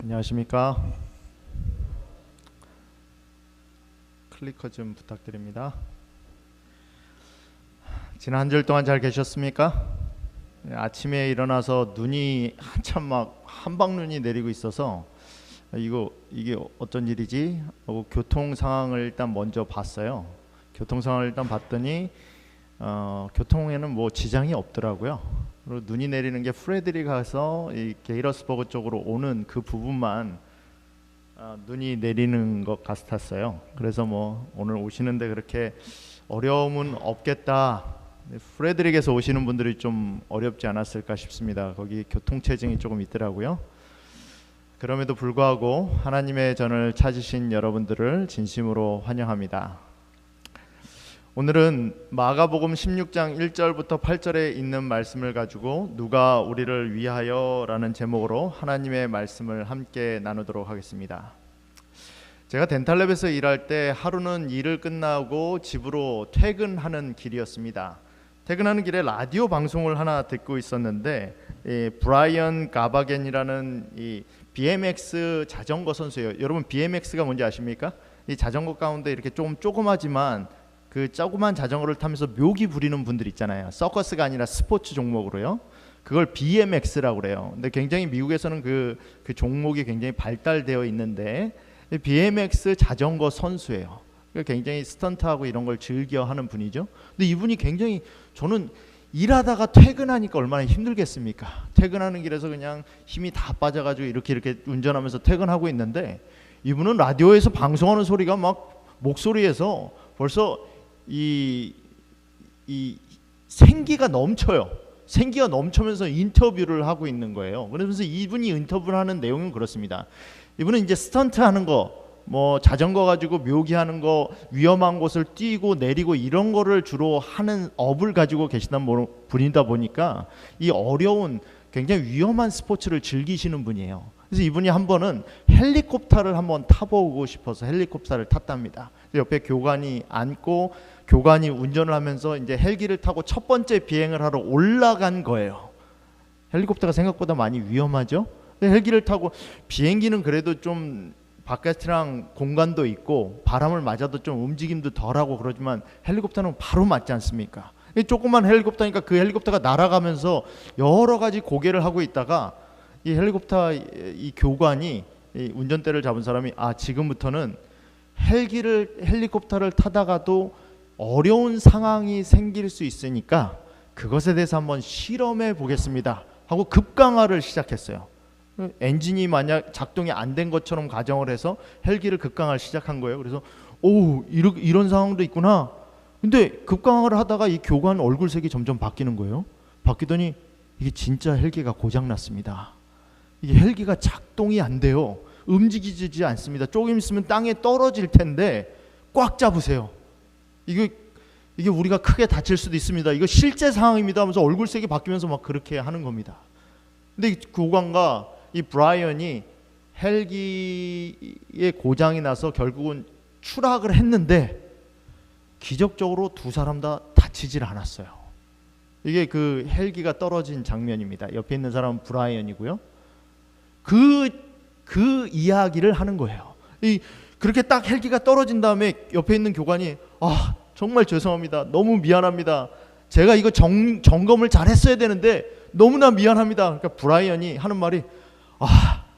안녕하십니까. 클리커 좀 부탁드립니다. 지난 한 주일 동안 잘 계셨습니까? 아침에 일어나서 눈이 한참 막 한방눈이 내리고 있어서 이게 어떤 일이지 하고 교통 상황을 일단 먼저 봤어요. 교통 상황을 일단 봤더니 교통에는 뭐 지장이 없더라고요. 그리고 눈이 내리는 게 프레드리가서 이 게이러스버그 쪽으로 오는 그 부분만 눈이 내리는 것 같았어요. 그래서 뭐 오늘 오시는데 그렇게 어려움은 없겠다. 프레드릭에서 오시는 분들이 좀 어렵지 않았을까 싶습니다. 거기 교통체증이 조금 있더라고요. 그럼에도 불구하고 하나님의 전을 찾으신 여러분들을 진심으로 환영합니다. 오늘은 마가복음 16장 1절부터 8절에 있는 말씀을 가지고 누가 우리를 위하여 라는 제목으로 하나님의 말씀을 함께 나누도록 하겠습니다. 제가 덴탈랩에서 일할 때 하루는 일을 끝나고 집으로 퇴근하는 길이었습니다. 퇴근하는 길에 라디오 방송을 하나 듣고 있었는데 브라이언 가바겐이라는 이 BMX 자전거 선수예요. 여러분 BMX가 뭔지 아십니까? 이 자전거 가운데 이렇게 좀 조그마지만 그 조그만 자전거를 타면서 묘기 부리는 분들 있잖아요. 서커스가 아니라 스포츠 종목으로요. 그걸 BMX라고 그래요. 근데 굉장히 미국에서는 그 종목이 굉장히 발달되어 있는데 BMX 자전거 선수예요. 굉장히 스턴트하고 이런 걸 즐겨 하는 분이죠. 근데 이분이 굉장히 저는 일하다가 퇴근하니까 얼마나 힘들겠습니까? 퇴근하는 길에서 그냥 힘이 다 빠져가지고 이렇게 운전하면서 퇴근하고 있는데 이분은 라디오에서 방송하는 소리가 막 목소리에서 벌써 이 생기가 넘쳐요. 생기가 넘치면서 인터뷰를 하고 있는 거예요. 그래서 이분이 인터뷰를 하는 내용은 그렇습니다. 이분은 이제 스턴트 하는 거, 뭐 자전거 가지고 묘기하는 거, 위험한 곳을 뛰고 내리고 이런 거를 주로 하는 업을 가지고 계시는 분이다 보니까 이 어려운 굉장히 위험한 스포츠를 즐기시는 분이에요. 그래서 이분이 한 번은 헬리콥터를 한번 타보고 싶어서 헬리콥터를 탔답니다. 옆에 교관이 앉고 교관이 운전을 하면서 이제 헬기를 타고 첫 번째 비행을 하러 올라간 거예요. 헬리콥터가 생각보다 많이 위험하죠. 헬기를 타고 비행기는 그래도 좀 바깥이랑 공간도 있고 바람을 맞아도 좀 움직임도 덜하고 그러지만 헬리콥터는 바로 맞지 않습니까? 조그만 헬리콥터니까 그 헬리콥터가 날아가면서 여러 가지 고개를 하고 있다가 이 헬리콥터 이 교관이 이 운전대를 잡은 사람이 지금부터는 헬리콥터를 타다가도 어려운 상황이 생길 수 있으니까 그것에 대해서 한번 실험해 보겠습니다 하고 급강하를 시작했어요. 엔진이 만약 작동이 안 된 것처럼 가정을 해서 헬기를 급강을 시작한 거예요. 그래서 이런 상황도 있구나. 근데 급강을 하다가 이 교관 얼굴색이 점점 바뀌는 거예요. 바뀌더니 이게 진짜 헬기가 고장났습니다. 이게 헬기가 작동이 안 돼요. 움직이지 않습니다. 조금 있으면 땅에 떨어질 텐데 꽉 잡으세요. 이게 우리가 크게 다칠 수도 있습니다. 이거 실제 상황입니다 하면서 얼굴색이 바뀌면서 막 그렇게 하는 겁니다. 근데 이 교관과 이 브라이언이 헬기에 고장이 나서 결국은 추락을 했는데 기적적으로 두 사람 다 다치질 않았어요. 이게 그 헬기가 떨어진 장면입니다. 옆에 있는 사람은 브라이언이고요. 그 이야기를 하는 거예요. 그렇게 딱 헬기가 떨어진 다음에 옆에 있는 교관이 정말 죄송합니다. 너무 미안합니다. 제가 이거 점검을 잘 했어야 되는데 너무나 미안합니다. 그러니까 브라이언이 하는 말이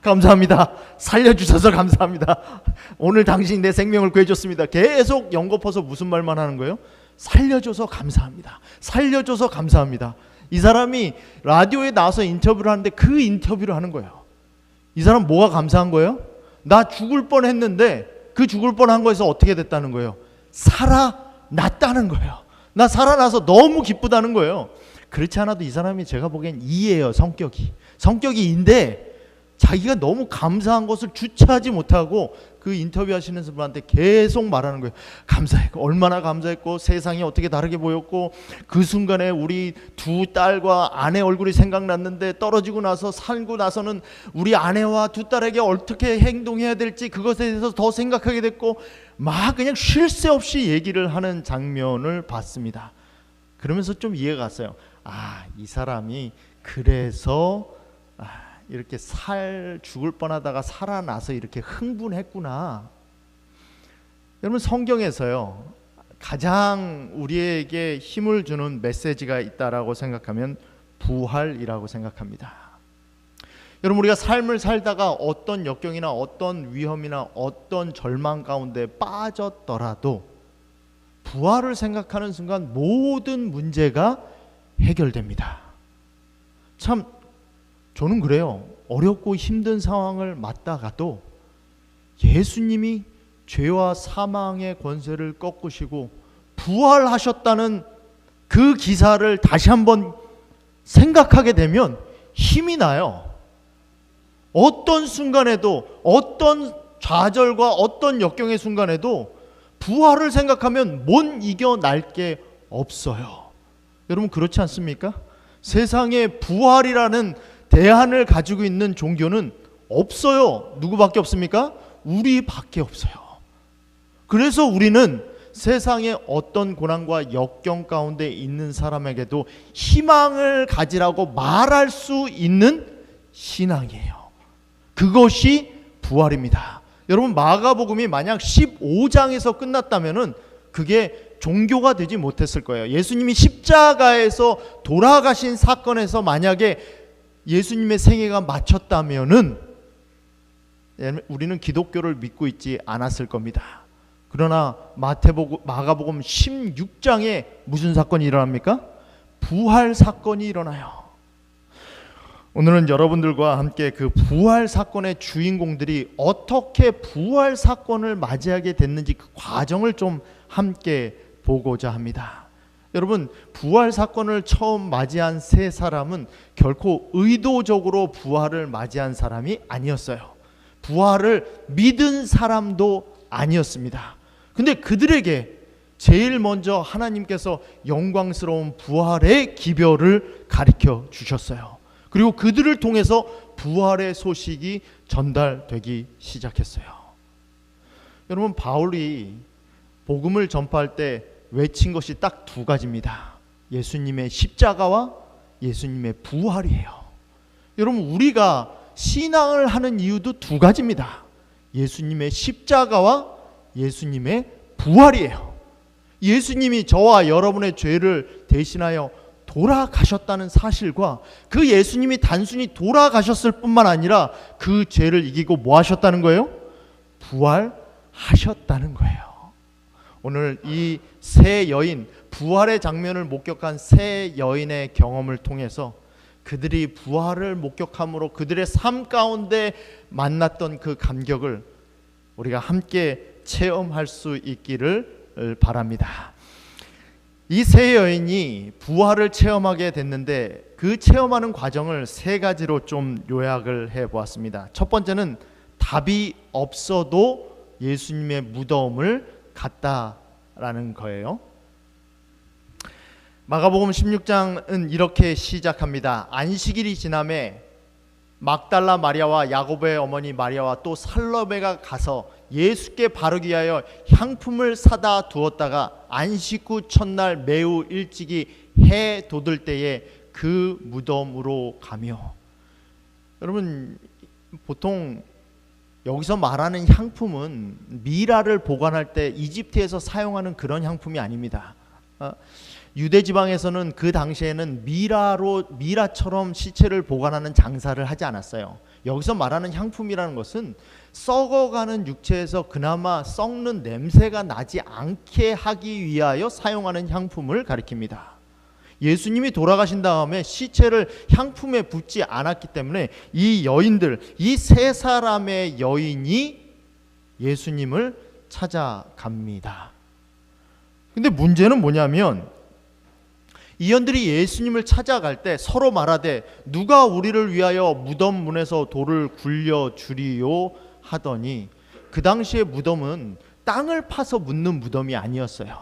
감사합니다. 살려주셔서 감사합니다. 오늘 당신이 내 생명을 구해줬습니다. 계속 연거퍼서 무슨 말만 하는 거예요? 살려줘서 감사합니다. 살려줘서 감사합니다. 이 사람이 라디오에 나와서 인터뷰를 하는데 그 인터뷰를 하는 거예요. 이 사람 뭐가 감사한 거예요? 나 죽을 뻔했는데 그 죽을 뻔한 거에서 어떻게 됐다는 거예요? 살아났다는 거예요. 나 살아나서 너무 기쁘다는 거예요. 그렇지 않아도 이 사람이 제가 보기엔 이예요. 성격이 인데 자기가 너무 감사한 것을 주체하지 못하고 그 인터뷰하시는 분한테 계속 말하는 거예요. 감사했고 얼마나 감사했고 세상이 어떻게 다르게 보였고 그 순간에 우리 두 딸과 아내 얼굴이 생각났는데 떨어지고 나서 살고 나서는 우리 아내와 두 딸에게 어떻게 행동해야 될지 그것에 대해서 더 생각하게 됐고 막 그냥 쉴 새 없이 얘기를 하는 장면을 봤습니다. 그러면서 좀 이해가 갔어요. 이 사람이 그래서 이렇게 죽을 뻔하다가 살아나서 이렇게 흥분했구나. 여러분, 성경에서요, 가장 우리에게 힘을 주는 메시지가 있다라고 생각하면 부활이라고 생각합니다. 여러분, 우리가 삶을 살다가 어떤 역경이나 어떤 위험이나 어떤 절망 가운데 빠졌더라도 부활을 생각하는 순간 모든 문제가 해결됩니다. 참 저는 그래요. 어렵고 힘든 상황을 맞다가도 예수님이 죄와 사망의 권세를 꺾으시고 부활하셨다는 그 기사를 다시 한번 생각하게 되면 힘이 나요. 어떤 순간에도, 어떤 좌절과 어떤 역경의 순간에도 부활을 생각하면 못 이겨날 게 없어요. 여러분, 그렇지 않습니까? 세상에 부활이라는 대안을 가지고 있는 종교는 없어요. 누구밖에 없습니까? 우리밖에 없어요. 그래서 우리는 세상의 어떤 고난과 역경 가운데 있는 사람에게도 희망을 가지라고 말할 수 있는 신앙이에요. 그것이 부활입니다. 여러분, 마가복음이 만약 15장에서 끝났다면은 그게 종교가 되지 못했을 거예요. 예수님이 십자가에서 돌아가신 사건에서 만약에 예수님의 생애가 마쳤다면은 우리는 기독교를 믿고 있지 않았을 겁니다. 그러나 마가복음 16장에 무슨 사건이 일어납니까? 부활 사건이 일어나요. 오늘은 여러분들과 함께 그 부활 사건의 주인공들이 어떻게 부활 사건을 맞이하게 됐는지 그 과정을 좀 함께 보고자 합니다. 여러분, 부활 사건을 처음 맞이한 세 사람은 결코 의도적으로 부활을 맞이한 사람이 아니었어요. 부활을 믿은 사람도 아니었습니다. 근데 그들에게 제일 먼저 하나님께서 영광스러운 부활의 기별을 가르쳐 주셨어요. 그리고 그들을 통해서 부활의 소식이 전달되기 시작했어요. 여러분, 바울이 복음을 전파할 때 외친 것이 딱 두 가지입니다. 예수님의 십자가와 예수님의 부활이에요. 여러분, 우리가 신앙을 하는 이유도 두 가지입니다. 예수님의 십자가와 예수님의 부활이에요. 예수님이 저와 여러분의 죄를 대신하여 돌아가셨다는 사실과 그 예수님이 단순히 돌아가셨을 뿐만 아니라 그 죄를 이기고 뭐 하셨다는 거예요? 부활하셨다는 거예요. 오늘 이 세 여인, 부활의 장면을 목격한 세 여인의 경험을 통해서 그들이 부활을 목격함으로 그들의 삶 가운데 만났던 그 감격을 우리가 함께 체험할 수 있기를 바랍니다. 이 세 여인이 부활을 체험하게 됐는데 그 체험하는 과정을 세 가지로 좀 요약을 해보았습니다. 첫 번째는 답이 없어도 예수님의 무덤을 갔다라는 거예요. 마가복음 16장은 이렇게 시작합니다. 안식일이 지남에 막달라 마리아와 야고보의 어머니 마리아와 또 살로메가 가서 예수께 바르기 위하여 향품을 사다 두었다가 안식 후 첫날 매우 일찍이 해 돋을 때에 그 무덤으로 가며, 여러분, 보통 여기서 말하는 향품은 미라를 보관할 때 이집트에서 사용하는 그런 향품이 아닙니다. 유대 지방에서는 그 당시에는 미라처럼 시체를 보관하는 장사를 하지 않았어요. 여기서 말하는 향품이라는 것은 썩어가는 육체에서 그나마 썩는 냄새가 나지 않게 하기 위하여 사용하는 향품을 가리킵니다. 예수님이 돌아가신 다음에 시체를 향품에 붓지 않았기 때문에 이 여인들, 이 세 사람의 여인이 예수님을 찾아갑니다. 근데 문제는 뭐냐면 이 여인들이 예수님을 찾아갈 때 서로 말하되 누가 우리를 위하여 무덤 문에서 돌을 굴려 주리요 하더니, 그 당시의 무덤은 땅을 파서 묻는 무덤이 아니었어요.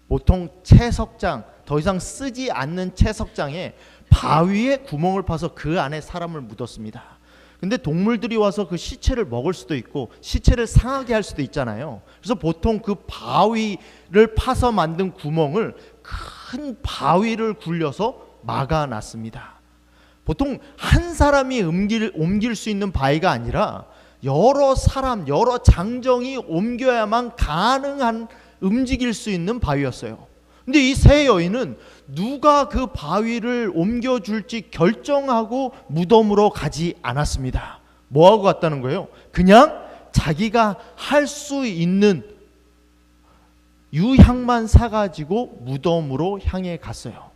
보통 채석장, 더 이상 쓰지 않는 채석장에 바위에 구멍을 파서 그 안에 사람을 묻었습니다. 근데 동물들이 와서 그 시체를 먹을 수도 있고 시체를 상하게 할 수도 있잖아요. 그래서 보통 그 바위를 파서 만든 구멍을 큰 바위를 굴려서 막아놨습니다. 보통 한 사람이 옮길 수 있는 바위가 아니라 여러 사람, 여러 장정이 옮겨야만 가능한 움직일 수 있는 바위였어요. 근데 이 세 여인은 누가 그 바위를 옮겨줄지 결정하고 무덤으로 가지 않았습니다. 뭐하고 갔다는 거예요? 그냥 자기가 할 수 있는 유향만 사가지고 무덤으로 향해 갔어요.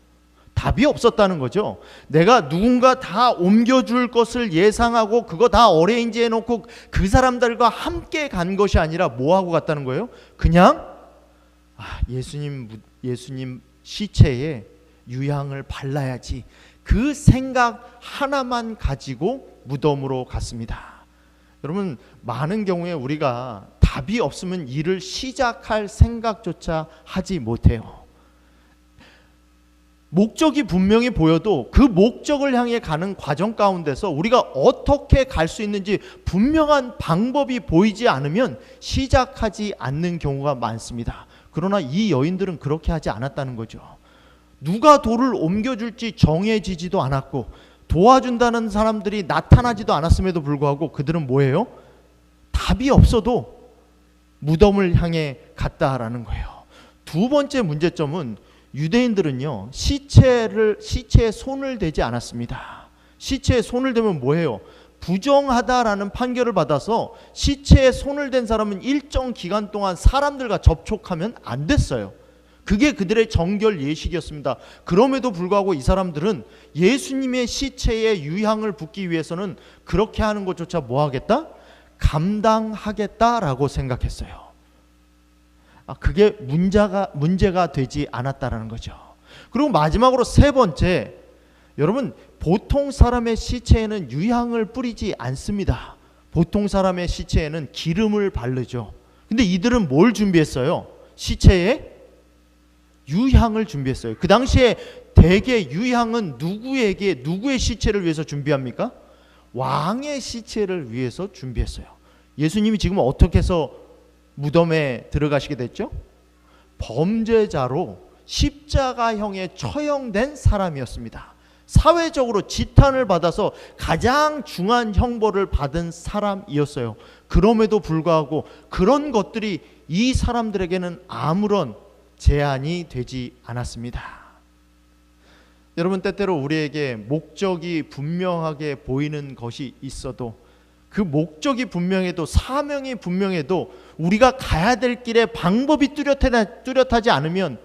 답이 없었다는 거죠. 내가 누군가 다 옮겨줄 것을 예상하고 그거 다 어레인지 해놓고 그 사람들과 함께 간 것이 아니라 뭐하고 갔다는 거예요? 그냥 예수님 시체에 유향을 발라야지, 그 생각 하나만 가지고 무덤으로 갔습니다. 여러분, 많은 경우에 우리가 답이 없으면 일을 시작할 생각조차 하지 못해요. 목적이 분명히 보여도 그 목적을 향해 가는 과정 가운데서 우리가 어떻게 갈 수 있는지 분명한 방법이 보이지 않으면 시작하지 않는 경우가 많습니다. 그러나 이 여인들은 그렇게 하지 않았다는 거죠. 누가 돌을 옮겨줄지 정해지지도 않았고 도와준다는 사람들이 나타나지도 않았음에도 불구하고 그들은 뭐예요? 답이 없어도 무덤을 향해 갔다라는 거예요. 두 번째 문제점은 유대인들은요, 시체에 손을 대지 않았습니다. 시체에 손을 대면 뭐예요? 부정하다라는 판결을 받아서 시체에 손을 댄 사람은 일정 기간 동안 사람들과 접촉하면 안 됐어요. 그게 그들의 정결 예식이었습니다. 그럼에도 불구하고 이 사람들은 예수님의 시체에 유향을 붓기 위해서는 그렇게 하는 것조차 뭐 하겠다? 감당하겠다라고 생각했어요. 그게 문제가 되지 않았다라는 거죠. 그리고 마지막으로 세 번째, 여러분, 보통 사람의 시체에는 유향을 뿌리지 않습니다. 보통 사람의 시체에는 기름을 바르죠. 근데 이들은 뭘 준비했어요? 시체에 유향을 준비했어요. 그 당시에 대개 유향은 누구의 시체를 위해서 준비합니까? 왕의 시체를 위해서 준비했어요. 예수님이 지금 어떻게 해서 무덤에 들어가시게 됐죠? 범죄자로 십자가형에 처형된 사람이었습니다. 사회적으로 지탄을 받아서 가장 중한 형벌을 받은 사람이었어요. 그럼에도 불구하고 그런 것들이 이 사람들에게는 아무런 제한이 되지 않았습니다. 여러분, 때때로 우리에게 목적이 분명하게 보이는 것이 있어도, 그 목적이 분명해도 사명이 분명해도 우리가 가야 될 길에 방법이 뚜렷하지 않으면,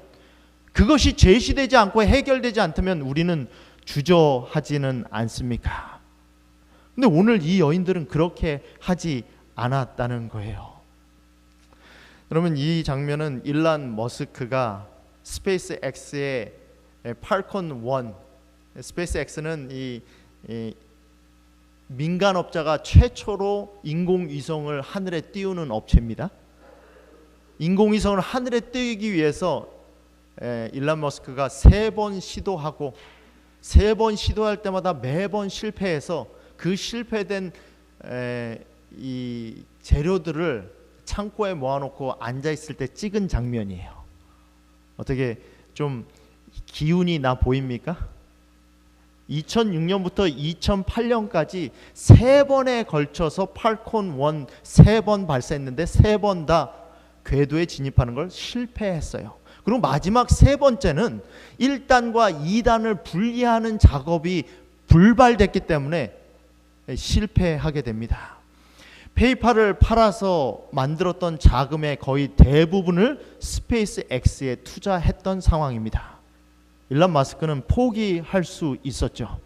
그것이 제시되지 않고 해결되지 않다면 우리는 주저하지는 않습니까? 근데 오늘 이 여인들은 그렇게 하지 않았다는 거예요. 여러분, 이 장면은 일란 머스크가 스페이스 X의 팔콘 1, 스페이스 X는 이 민간업자가 최초로 인공위성을 하늘에 띄우는 업체입니다. 인공위성을 하늘에 띄우기 위해서 일란 머스크가 3번 시도하고 3번 시도할 때마다 매번 실패해서 그 실패된 이 재료들을 창고에 모아놓고 앉아있을 때 찍은 장면이에요. 어떻게 좀 기운이 나 보입니까? 2006년부터 2008년까지 3번에 걸쳐서 팔콘 1 3번 발사했는데 3번 다 궤도에 진입하는 걸 실패했어요. 그리고 마지막 3번째는 1단과 2단을 분리하는 작업이 불발됐기 때문에 실패하게 됩니다. 페이팔을 팔아서 만들었던 자금의 거의 대부분을 스페이스 X에 투자했던 상황입니다. 일란 머스크는 포기할 수 있었죠.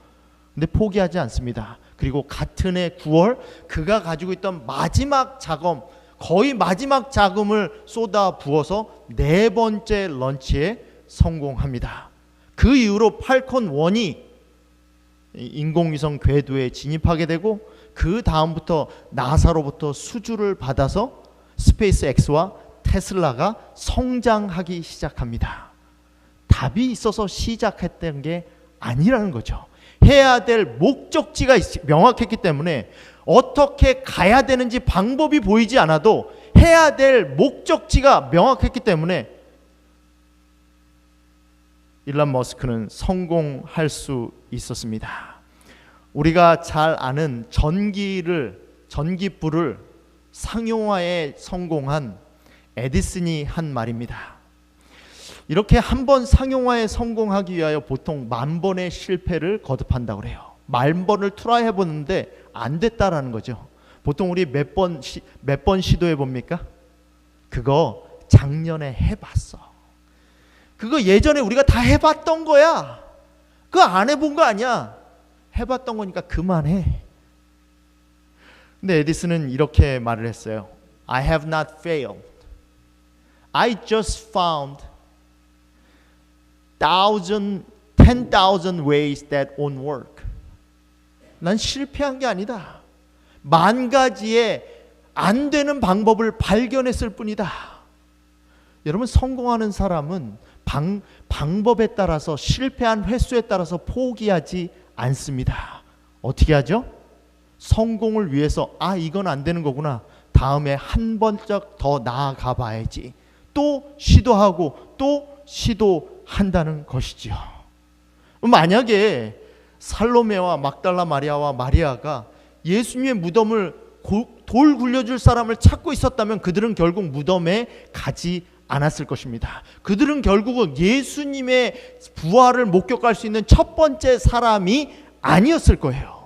근데 포기하지 않습니다. 그리고 같은 해 9월 그가 가지고 있던 마지막 자금, 거의 마지막 자금을 쏟아 부어서 4번째 런치에 성공합니다. 그 이후로 팔콘 1이 인공위성 궤도에 진입하게 되고, 그 다음부터 나사로부터 수주를 받아서 스페이스 X와 테슬라가 성장하기 시작합니다. 답이 있어서 시작했던 게 아니라는 거죠. 해야 될 목적지가 명확했기 때문에 어떻게 가야 되는지 방법이 보이지 않아도 해야 될 목적지가 명확했기 때문에 일란 머스크는 성공할 수 있었습니다. 우리가 잘 아는 전기불을 상용화에 성공한 에디슨이 한 말입니다. 이렇게 한 번 상용화에 성공하기 위하여 보통 10,000번의 실패를 거듭한다고 그래요. 10,000번을 트라이 해보는데 안 됐다라는 거죠. 보통 우리 몇 번 시도해 봅니까? 그거 작년에 해봤어. 그거 예전에 우리가 다 해봤던 거야. 그거 안 해본 거 아니야. 해봤던 거니까 그만해. 근데 에디슨은 이렇게 말을 했어요. I have not failed. I just found 10,000 ways that won't work. 난 실패한 게 아니다. 10,000가지의 안 되는 방법을 발견했을 뿐이다. 여러분, 성공하는 사람은 방법에 따라서, 실패한 횟수에 따라서 포기하지 않습니다. 어떻게 하죠? 성공을 위해서 이건 안 되는 거구나. 다음에 한 번쩍 더 나아가 봐야지. 또 시도하고 또 시도한다는 것이지요. 만약에 살로메와 막달라 마리아와 마리아가 예수님의 무덤을 돌 굴려줄 사람을 찾고 있었다면 그들은 결국 무덤에 가지 않았을 것입니다. 그들은 결국은 예수님의 부활을 목격할 수 있는 첫 번째 사람이 아니었을 거예요.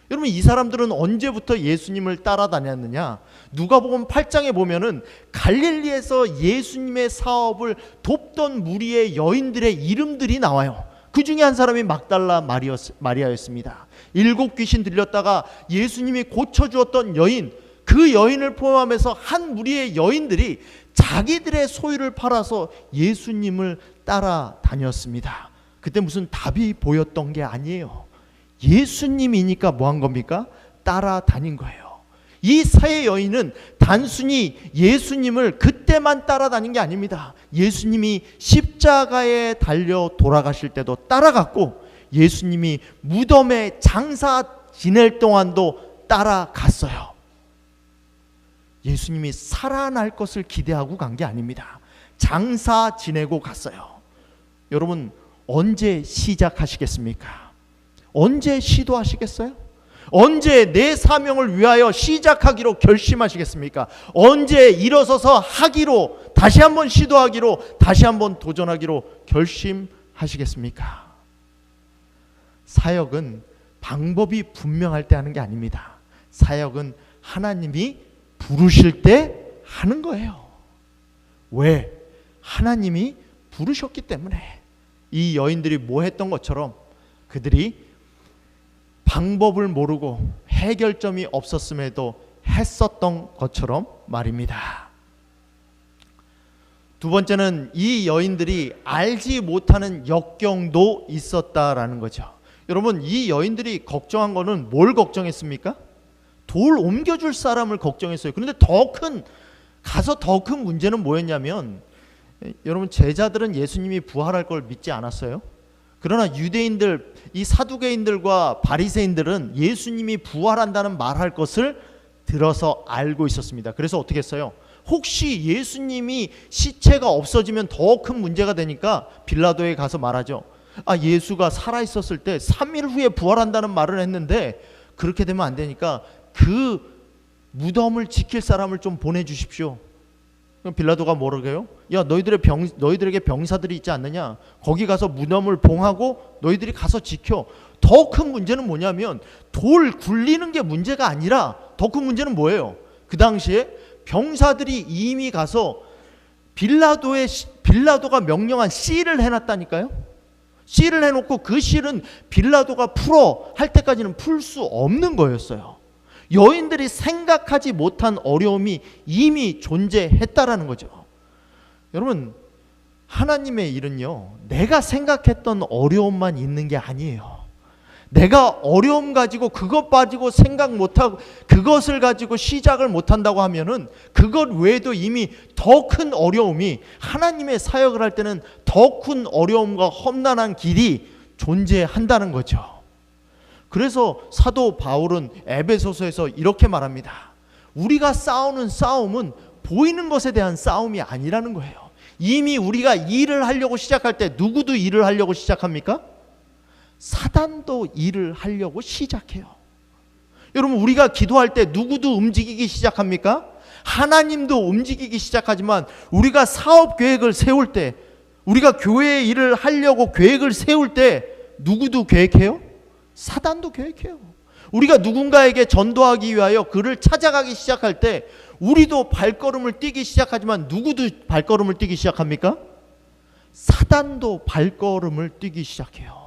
여러분, 이 사람들은 언제부터 예수님을 따라다녔느냐? 누가복음 8장에 보면은 갈릴리에서 예수님의 사업을 돕던 무리의 여인들의 이름들이 나와요. 그 중에 한 사람이 막달라 마리아였습니다. 7 귀신 들렸다가 예수님이 고쳐주었던 여인, 그 여인을 포함해서 한 무리의 여인들이 자기들의 소유를 팔아서 예수님을 따라다녔습니다. 그때 무슨 답이 보였던 게 아니에요. 예수님이니까 뭐 한 겁니까? 따라다닌 거예요. 이 세 여인은 단순히 예수님을 그때만 따라다닌 게 아닙니다. 예수님이 십자가에 달려 돌아가실 때도 따라갔고, 예수님이 무덤에 장사 지낼 동안도 따라갔어요. 예수님이 살아날 것을 기대하고 간 게 아닙니다. 장사 지내고 갔어요. 여러분, 언제 시작하시겠습니까? 언제 시도하시겠어요? 언제 내 사명을 위하여 시작하기로 결심하시겠습니까? 언제 일어서서 하기로, 다시 한번 시도하기로, 다시 한번 도전하기로 결심하시겠습니까? 사역은 방법이 분명할 때 하는 게 아닙니다. 사역은 하나님이 부르실 때 하는 거예요. 왜? 하나님이 부르셨기 때문에. 이 여인들이 뭐 했던 것처럼 그들이 방법을 모르고 해결점이 없었음에도 했었던 것처럼 말입니다. 두 번째는 이 여인들이 알지 못하는 역경도 있었다라는 거죠. 여러분, 이 여인들이 걱정한 거는 뭘 걱정했습니까? 돌 옮겨줄 사람을 걱정했어요. 그런데 더 큰 문제는 뭐였냐면, 여러분, 제자들은 예수님이 부활할 걸 믿지 않았어요. 그러나 유대인들, 이 사두개인들과 바리새인들은 예수님이 부활한다는 말할 것을 들어서 알고 있었습니다. 그래서 어떻게 했어요? 혹시 예수님이 시체가 없어지면 더 큰 문제가 되니까 빌라도에 가서 말하죠. 예수가 살아있었을 때 3일 후에 부활한다는 말을 했는데 그렇게 되면 안 되니까 그 무덤을 지킬 사람을 좀 보내주십시오. 그럼 빌라도가 뭐라고 해요? 야, 너희들에게 병사들이 있지 않느냐? 거기 가서 무덤을 봉하고 너희들이 가서 지켜. 더 큰 문제는 뭐냐면 돌 굴리는 게 문제가 아니라 더 큰 문제는 뭐예요? 그 당시에 병사들이 이미 가서 빌라도가 명령한 씨를 해놨다니까요. 씨를 해놓고 그 씨는 빌라도가 풀어 할 때까지는 풀 수 없는 거였어요. 여인들이 생각하지 못한 어려움이 이미 존재했다라는 거죠. 여러분, 하나님의 일은요, 내가 생각했던 어려움만 있는 게 아니에요. 내가 어려움 가지고 그것 가지고 생각 못하고 그것을 가지고 시작을 못한다고 하면은 그것 외에도 이미 더 큰 어려움이, 하나님의 사역을 할 때는 더 큰 어려움과 험난한 길이 존재한다는 거죠. 그래서 사도 바울은 에베소서에서 이렇게 말합니다. 우리가 싸우는 싸움은 보이는 것에 대한 싸움이 아니라는 거예요. 이미 우리가 일을 하려고 시작할 때 누구도 일을 하려고 시작합니까? 사단도 일을 하려고 시작해요. 여러분, 우리가 기도할 때 누구도 움직이기 시작합니까? 하나님도 움직이기 시작하지만 우리가 사업 계획을 세울 때, 우리가 교회 일을 하려고 계획을 세울 때 누구도 계획해요? 사단도 계획해요. 우리가 누군가에게 전도하기 위하여 그를 찾아가기 시작할 때 우리도 발걸음을 뛰기 시작하지만 누구도 발걸음을 뛰기 시작합니까? 사단도 발걸음을 뛰기 시작해요.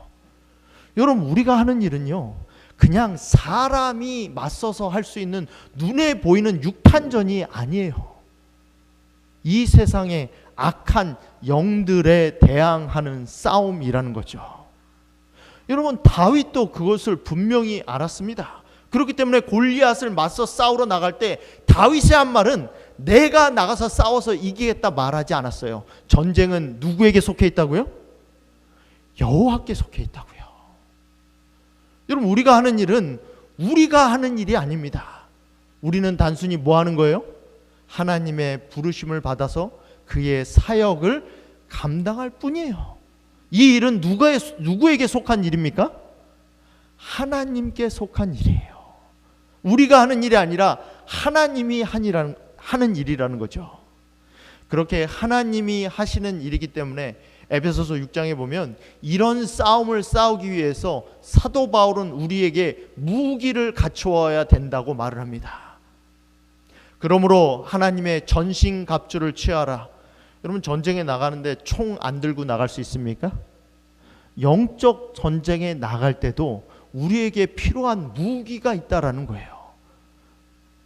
여러분, 우리가 하는 일은요, 그냥 사람이 맞서서 할 수 있는 눈에 보이는 육탄전이 아니에요. 이 세상의 악한 영들에 대항하는 싸움이라는 거죠. 여러분, 다윗도 그것을 분명히 알았습니다. 그렇기 때문에 골리앗을 맞서 싸우러 나갈 때 다윗의 한 말은 내가 나가서 싸워서 이기겠다 말하지 않았어요. 전쟁은 누구에게 속해 있다고요? 여호와께 속해 있다고요. 여러분, 우리가 하는 일은 우리가 하는 일이 아닙니다. 우리는 단순히 뭐 하는 거예요? 하나님의 부르심을 받아서 그의 사역을 감당할 뿐이에요. 이 일은 누구에게 속한 일입니까? 하나님께 속한 일이에요. 우리가 하는 일이 아니라 하나님이 하는 일이라는 거죠. 그렇게 하나님이 하시는 일이기 때문에 에베소서 6장에 보면 이런 싸움을 싸우기 위해서 사도 바울은 우리에게 무기를 갖추어야 된다고 말을 합니다. 그러므로 하나님의 전신갑주를 취하라. 여러분, 전쟁에 나가는데 총 안 들고 나갈 수 있습니까? 영적 전쟁에 나갈 때도 우리에게 필요한 무기가 있다라는 거예요.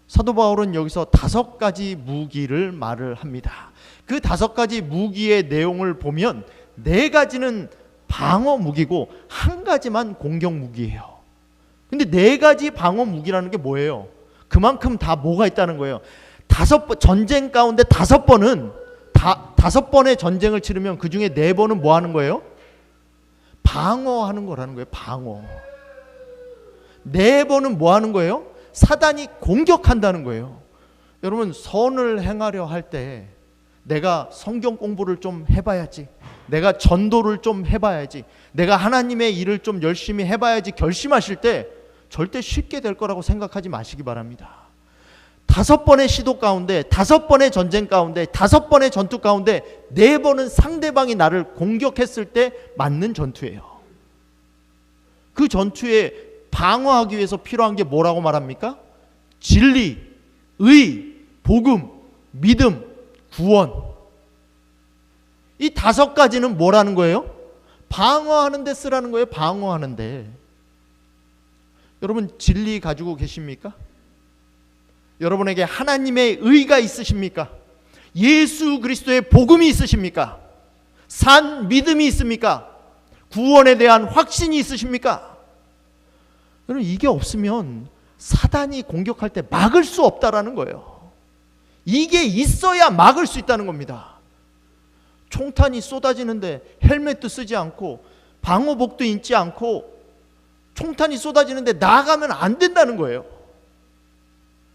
사도 바울은 여기서 5가지 무기를 말을 합니다. 그 5가지 무기의 내용을 보면 4가지는 방어 무기고 1가지만 공격 무기예요. 근데 4가지 방어 무기라는 게 뭐예요? 그만큼 다 뭐가 있다는 거예요. 전쟁 가운데 5번의 전쟁을 치르면 그 중에 4번은 뭐 하는 거예요? 방어하는 거라는 거예요. 방어. 4번은 뭐 하는 거예요? 사단이 공격한다는 거예요. 여러분, 선을 행하려 할 때 내가 성경 공부를 좀 해봐야지, 내가 전도를 좀 해봐야지, 내가 하나님의 일을 좀 열심히 해봐야지 결심하실 때 절대 쉽게 될 거라고 생각하지 마시기 바랍니다. 5번의 시도 가운데, 5번의 전쟁 가운데, 5번의 전투 가운데 4번은 상대방이 나를 공격했을 때 맞는 전투예요. 그 전투에 방어하기 위해서 필요한 게 뭐라고 말합니까? 진리, 의, 복음, 믿음, 구원. 이 5가지는 뭐라는 거예요? 방어하는 데 쓰라는 거예요. 방어하는 데. 여러분, 진리 가지고 계십니까? 여러분에게 하나님의 의가 있으십니까? 예수 그리스도의 복음이 있으십니까? 산 믿음이 있습니까? 구원에 대한 확신이 있으십니까? 여러분, 이게 없으면 사단이 공격할 때 막을 수 없다라는 거예요. 이게 있어야 막을 수 있다는 겁니다. 총탄이 쏟아지는데 헬멧도 쓰지 않고 방호복도 입지 않고 총탄이 쏟아지는데 나가면 안 된다는 거예요.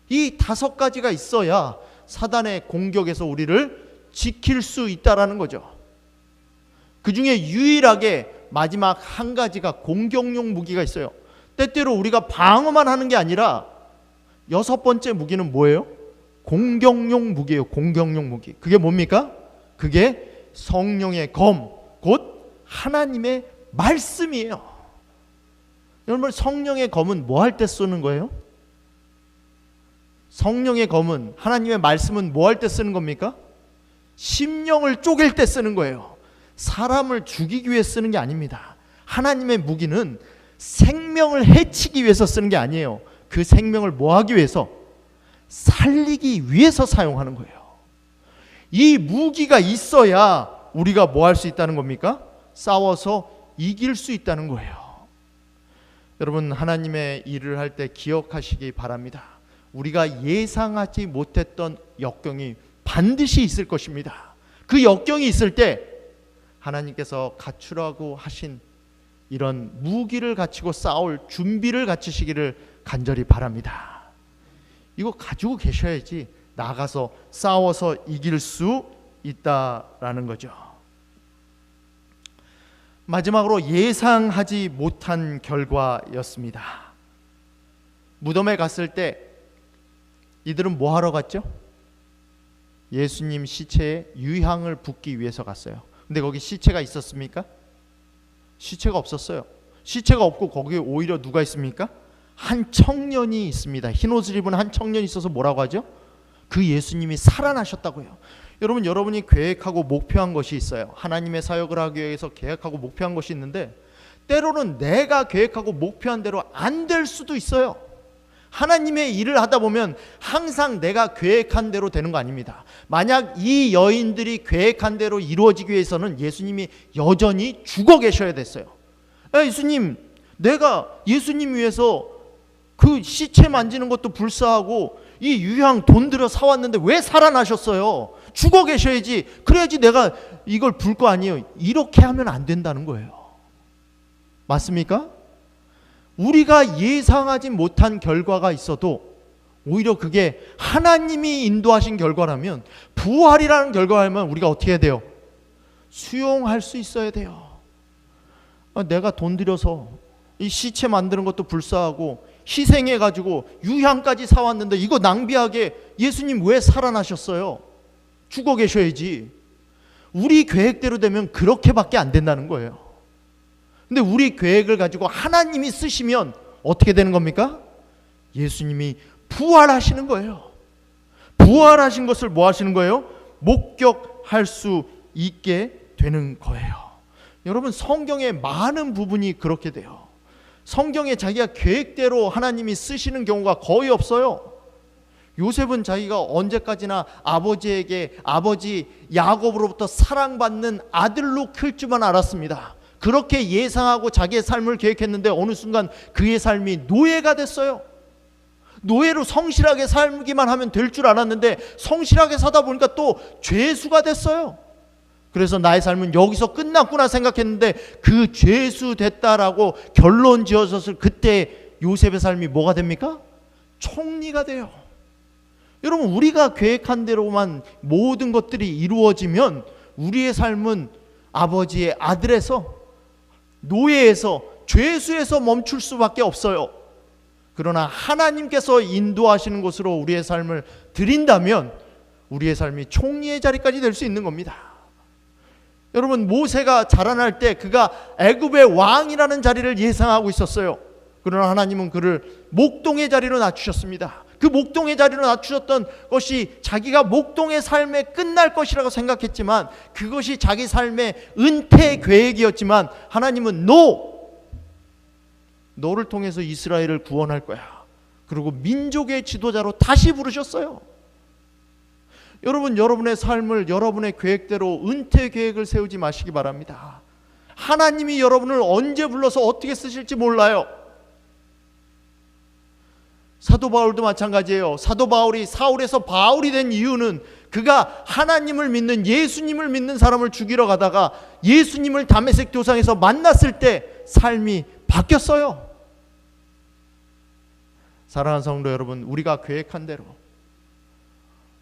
이 5가지가 있어야 사단의 공격에서 우리를 지킬 수 있다라는 거죠. 그 중에 유일하게 마지막 1가지가 공격용 무기가 있어요. 때때로 우리가 방어만 하는 게 아니라 6번째 무기는 뭐예요? 공격용 무기예요. 공격용 무기. 그게 뭡니까? 그게 성령의 검, 곧 하나님의 말씀이에요. 여러분, 성령의 검은 뭐 할 때 쓰는 거예요? 성령의 검은, 하나님의 말씀은 뭐 할 때 쓰는 겁니까? 심령을 쪼갤 때 쓰는 거예요. 사람을 죽이기 위해 쓰는 게 아닙니다. 하나님의 무기는 생명을 해치기 위해서 쓰는 게 아니에요. 그 생명을 뭐 하기 위해서? 살리기 위해서 사용하는 거예요. 이 무기가 있어야 우리가 뭐 할 수 있다는 겁니까? 싸워서 이길 수 있다는 거예요. 여러분, 하나님의 일을 할 때 기억하시기 바랍니다. 우리가 예상하지 못했던 역경이 반드시 있을 것입니다. 그 역경이 있을 때 하나님께서 갖추라고 하신 이런 무기를 갖추고 싸울 준비를 갖추시기를 간절히 바랍니다. 이거 가지고 계셔야지 나가서 싸워서 이길 수 있다라는 거죠. 마지막으로 예상하지 못한 결과였습니다. 무덤에 갔을 때 이들은 뭐 하러 갔죠? 예수님 시체에 유향을 붓기 위해서 갔어요. 근데 거기 시체가 있었습니까? 시체가 없었어요. 시체가 없고 거기에 오히려 누가 있습니까? 한 청년이 있습니다. 흰 옷을 입은 한 청년이 있어서 뭐라고 하죠? 그 예수님이 살아나셨다고요. 여러분, 여러분이 계획하고 목표한 것이 있어요. 하나님의 사역을 하기 위해서 계획하고 목표한 것이 있는데 때로는 내가 계획하고 목표한 대로 안 될 수도 있어요. 하나님의 일을 하다 보면 항상 내가 계획한 대로 되는 거 아닙니다. 만약 이 여인들이 계획한 대로 이루어지기 위해서는 예수님이 여전히 죽어 계셔야 됐어요. 예수님, 내가 예수님 위해서 그 시체 만지는 것도 불사하고 이 유향 돈 들여 사왔는데 왜 살아나셨어요? 죽어 계셔야지. 그래야지 내가 이걸 불 거 아니에요. 이렇게 하면 안 된다는 거예요. 맞습니까? 우리가 예상하지 못한 결과가 있어도 오히려 그게 하나님이 인도하신 결과라면, 부활이라는 결과라면 우리가 어떻게 해야 돼요? 수용할 수 있어야 돼요. 내가 돈 들여서 이 시체 만드는 것도 불사하고 희생해가지고 유향까지 사왔는데 이거 낭비하게 예수님 왜 살아나셨어요? 죽어 계셔야지. 우리 계획대로 되면 그렇게밖에 안 된다는 거예요. 근데 우리 계획을 가지고 하나님이 쓰시면 어떻게 되는 겁니까? 예수님이 부활하시는 거예요. 부활하신 것을 뭐 하시는 거예요? 목격할 수 있게 되는 거예요. 여러분, 성경의 많은 부분이 그렇게 돼요. 성경에 자기가 계획대로 하나님이 쓰시는 경우가 거의 없어요. 요셉은 자기가 언제까지나 아버지 야곱으로부터 사랑받는 아들로 클 줄만 알았습니다. 그렇게 예상하고 자기의 삶을 계획했는데 어느 순간 그의 삶이 노예가 됐어요. 노예로 성실하게 살기만 하면 될 줄 알았는데 성실하게 사다 보니까 또 죄수가 됐어요. 그래서 나의 삶은 여기서 끝났구나 생각했는데 그 죄수 됐다라고 결론 지어졌을 그때 요셉의 삶이 뭐가 됩니까? 총리가 돼요. 여러분, 우리가 계획한 대로만 모든 것들이 이루어지면 우리의 삶은 아버지의 아들에서, 노예에서, 죄수에서 멈출 수밖에 없어요. 그러나 하나님께서 인도하시는 곳으로 우리의 삶을 드린다면 우리의 삶이 총리의 자리까지 될 수 있는 겁니다. 여러분, 모세가 자라날 때 그가 애굽의 왕이라는 자리를 예상하고 있었어요. 그러나 하나님은 그를 목동의 자리로 낮추셨습니다. 그 목동의 자리로 낮추셨던 것이 자기가 목동의 삶에 끝날 것이라고 생각했지만 그것이 자기 삶의 은퇴 계획이었지만 하나님은 너를 통해서 이스라엘을 구원할 거야. 그리고 민족의 지도자로 다시 부르셨어요. 여러분, 여러분의 삶을 여러분의 계획대로 은퇴 계획을 세우지 마시기 바랍니다. 하나님이 여러분을 언제 불러서 어떻게 쓰실지 몰라요. 사도 바울도 마찬가지예요. 사도 바울이 사울에서 바울이 된 이유는 그가 하나님을 믿는, 예수님을 믿는 사람을 죽이러 가다가 예수님을 다메섹 도상에서 만났을 때 삶이 바뀌었어요. 사랑하는 성도 여러분, 우리가 계획한 대로,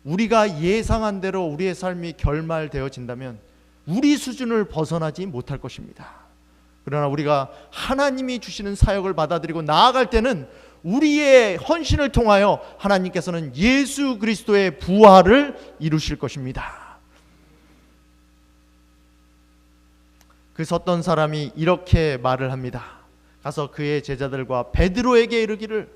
우리가 예상한 대로 우리의 삶이 결말되어진다면 우리 수준을 벗어나지 못할 것입니다. 그러나 우리가 하나님이 주시는 사역을 받아들이고 나아갈 때는 우리의 헌신을 통하여 하나님께서는 예수 그리스도의 부활을 이루실 것입니다. 그 섰던 사람이 이렇게 말을 합니다. 가서 그의 제자들과 베드로에게 이르기를,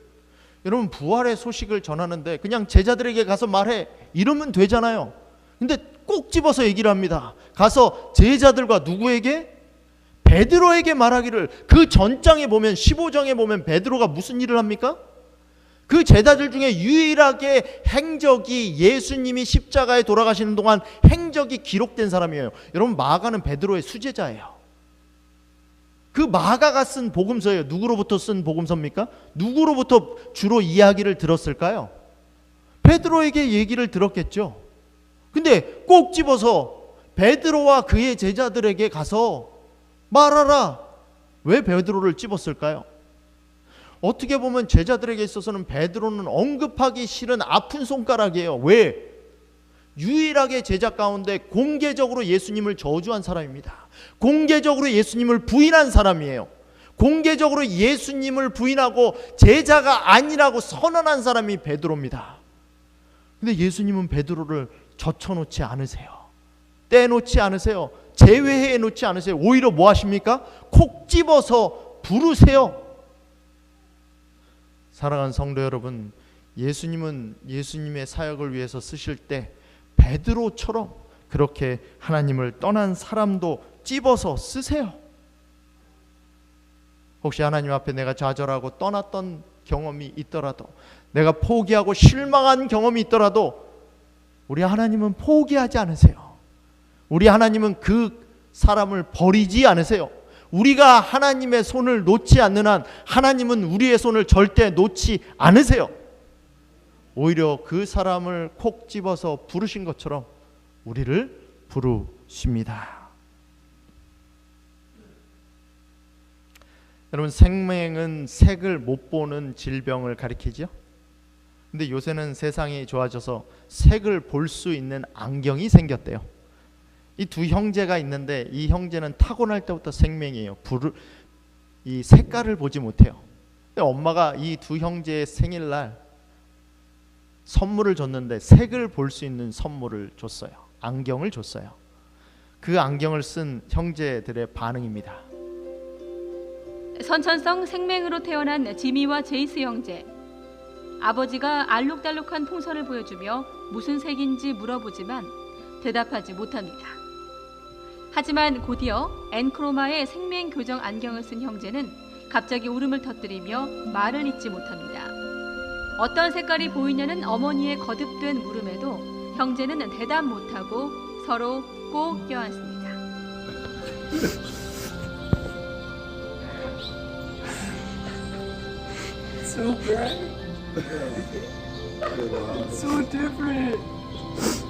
여러분, 부활의 소식을 전하는데 그냥 제자들에게 가서 말해 이러면 되잖아요. 근데 꼭 집어서 얘기를 합니다. 가서 제자들과 누구에게? 베드로에게 말하기를. 그 전장에 보면, 15장에 보면 베드로가 무슨 일을 합니까? 그 제자들 중에 유일하게 행적이, 예수님이 십자가에 돌아가시는 동안 행적이 기록된 사람이에요. 여러분, 마가는 베드로의 수제자예요. 그 마가가 쓴 복음서예요. 누구로부터 쓴 복음서입니까? 누구로부터 주로 이야기를 들었을까요? 베드로에게 얘기를 들었겠죠. 근데 꼭 집어서 베드로와 그의 제자들에게 가서 말하라. 왜 베드로를 집었을까요? 어떻게 보면 제자들에게 있어서는 베드로는 언급하기 싫은 아픈 손가락이에요. 왜? 유일하게 제자 가운데 공개적으로 예수님을 저주한 사람입니다. 공개적으로 예수님을 부인한 사람이에요. 공개적으로 예수님을 부인하고 제자가 아니라고 선언한 사람이 베드로입니다. 근데 예수님은 베드로를 젖혀놓지 않으세요. 떼놓지 않으세요. 제외해 놓지 않으세요. 오히려 뭐 하십니까? 콕 집어서 부르세요. 사랑하는 성도 여러분, 예수님은 예수님의 사역을 위해서 쓰실 때 베드로처럼 그렇게 하나님을 떠난 사람도 찝어서 쓰세요. 혹시 하나님 앞에 내가 좌절하고 떠났던 경험이 있더라도, 내가 포기하고 실망한 경험이 있더라도 우리 하나님은 포기하지 않으세요. 우리 하나님은 그 사람을 버리지 않으세요. 우리가 하나님의 손을 놓지 않는 한 하나님은 우리의 손을 절대 놓지 않으세요. 오히려 그 사람을 콕 집어서 부르신 것처럼 우리를 부르십니다. 여러분, 생명은 색을 못 보는 질병을 가리키죠. 근데 요새는 세상이 좋아져서 색을 볼 수 있는 안경이 생겼대요. 이 두 형제가 있는데 이 형제는 타고날 때부터 생명이에요. 이 색깔을 보지 못해요. 근데 엄마가 이 두 형제의 생일날 선물을 줬는데 색을 볼 수 있는 선물을 줬어요. 안경을 줬어요. 그 안경을 쓴 형제들의 반응입니다. 선천성 생맹으로 태어난 지미와 제이스 형제. 아버지가 알록달록한 풍선을 보여주며 무슨 색인지 물어보지만 대답하지 못합니다. 하지만 곧이어 엔크로마의 생명 교정 안경을 쓴 형제는 갑자기 울음을 터뜨리며 말을 잇지 못합니다. 어떤 색깔이 보이냐는 어머니의 거듭된 물음에도 형제는 대답 못하고 서로 꼭 껴안습니다. So bright. So different.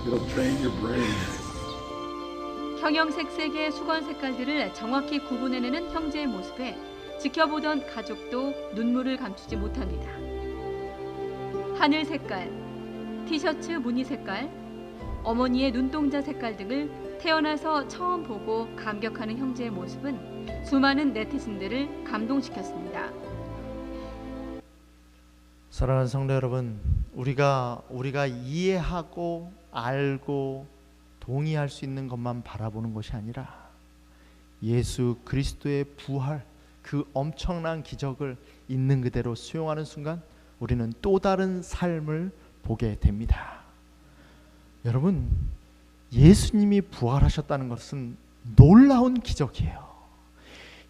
It'll train your brain. 형형색색의 수건 색깔들을 정확히 구분해내는 형제의 모습에 지켜보던 가족도 눈물을 감추지 못합니다. 하늘 색깔, 티셔츠 무늬 색깔, 어머니의 눈동자 색깔 등을 태어나서 처음 보고 감격하는 형제의 모습은 수많은 네티즌들을 감동시켰습니다. 사랑하는 성도 여러분, 우리가 이해하고 알고 동의할 수 있는 것만 바라보는 것이 아니라 예수 그리스도의 부활, 그 엄청난 기적을 있는 그대로 수용하는 순간 우리는 또 다른 삶을 보게 됩니다. 여러분, 예수님이 부활하셨다는 것은 놀라운 기적이에요.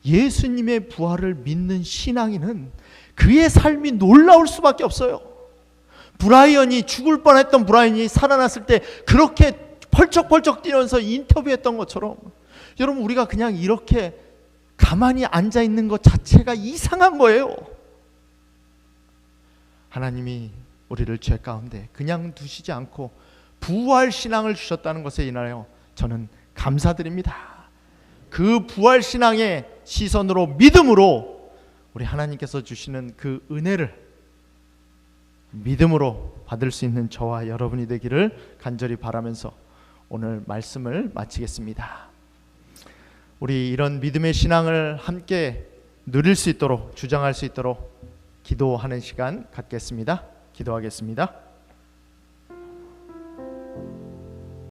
예수님의 부활을 믿는 신앙인은 그의 삶이 놀라울 수밖에 없어요. 브라이언이, 죽을 뻔했던 브라이언이 살아났을 때 그렇게 펄쩍펄쩍 뛰면서 인터뷰했던 것처럼, 여러분, 우리가 그냥 이렇게 가만히 앉아 있는 것 자체가 이상한 거예요. 하나님이 우리를 죄 가운데 그냥 두시지 않고 부활 신앙을 주셨다는 것에 인하여 저는 감사드립니다. 그 부활 신앙의 시선으로, 믿음으로 우리 하나님께서 주시는 그 은혜를 믿음으로 받을 수 있는 저와 여러분이 되기를 간절히 바라면서 오늘 말씀을 마치겠습니다. 우리 이런 믿음의 신앙을 함께 누릴 수 있도록, 주장할 수 있도록 기도하는 시간 갖겠습니다. 기도하겠습니다.